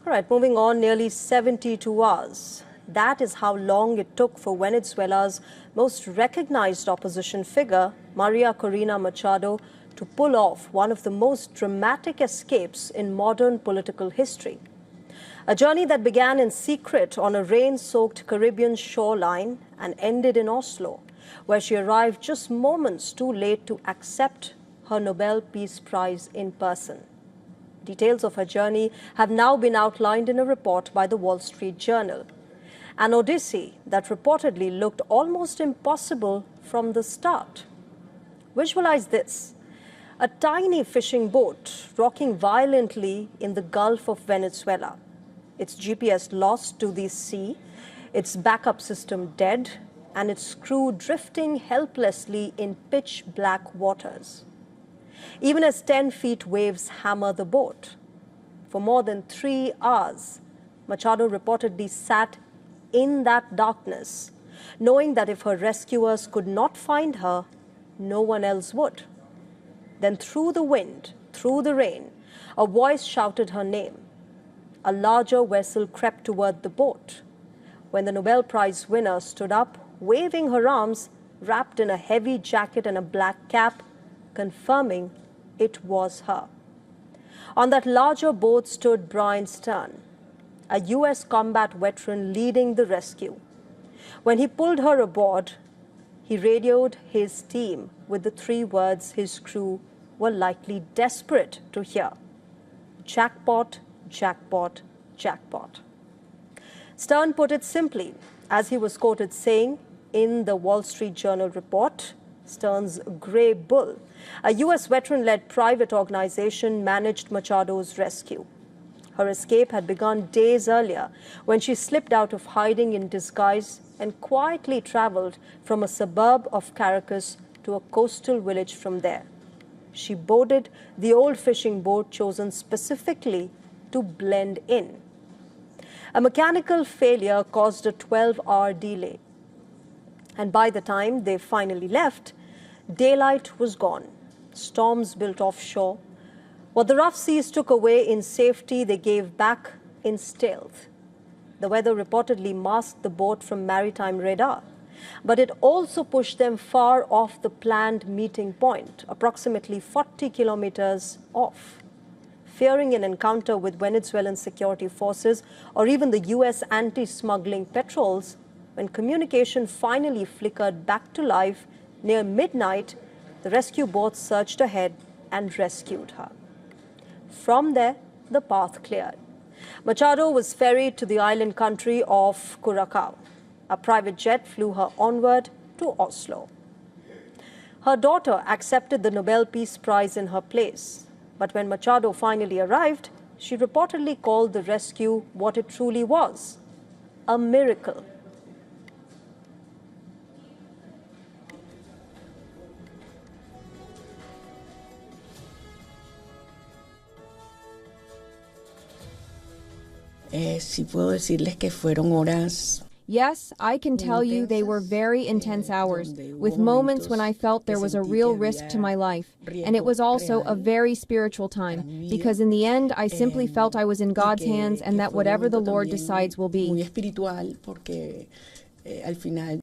All right, moving on, nearly 72 hours. That is how long it took for Venezuela's most recognized opposition figure, Maria Corina Machado, to pull off one of the most dramatic escapes in modern political history. A journey that began in secret on a rain-soaked Caribbean shoreline and ended in Oslo, where she arrived just moments too late to accept her Nobel Peace Prize in person. Details of her journey have now been outlined in a report by the Wall Street Journal. An odyssey that reportedly looked almost impossible from the start. Visualize this: a tiny fishing boat rocking violently in the Gulf of Venezuela. Its GPS lost to the sea, its backup system dead, and its crew drifting helplessly in pitch-black waters. Even as 10-feet waves hammer the boat. For more than 3 hours, Machado reportedly sat in that darkness, knowing that if her rescuers could not find her, no one else would. Then through the wind, through the rain, a voice shouted her name. A larger vessel crept toward the boat. When the Nobel Prize winner stood up, waving her arms, wrapped in a heavy jacket and a black cap, confirming it was her. On that larger boat stood Brian Stern, a U.S. combat veteran leading the rescue. When he pulled her aboard, he radioed his team with the 3 words his crew were likely desperate to hear: jackpot, jackpot, jackpot. Stern put it simply, as he was quoted saying in the Wall Street Journal report, Stern's Grey Bull, a U.S. veteran-led private organization, managed Machado's rescue. Her escape had begun days earlier when she slipped out of hiding in disguise and quietly traveled from a suburb of Caracas to a coastal village from there. She boarded the old fishing boat chosen specifically to blend in. A mechanical failure caused a 12-hour delay. And by the time they finally left, daylight was gone. Storms built offshore. What the rough seas took away in safety, they gave back in stealth. The weather reportedly masked the boat from maritime radar, but it also pushed them far off the planned meeting point, approximately 40 kilometers off. Fearing an encounter with Venezuelan security forces or even the U.S. anti-smuggling patrols, when communication finally flickered back to life near midnight, the rescue boat surged ahead and rescued her. From there, the path cleared. Machado was ferried to the island country of Curacao. A private jet flew her onward to Oslo. Her daughter accepted the Nobel Peace Prize in her place. But when Machado finally arrived, she reportedly called the rescue what it truly was: a miracle. Si puedo decirles que fueron horas. Yes, I can tell you they were very intense hours, with moments when I felt there was a real risk to my life. And it was also a very spiritual time, because in the end, I simply felt I was in God's hands and that whatever the Lord decides will be. Muy espiritual porque al final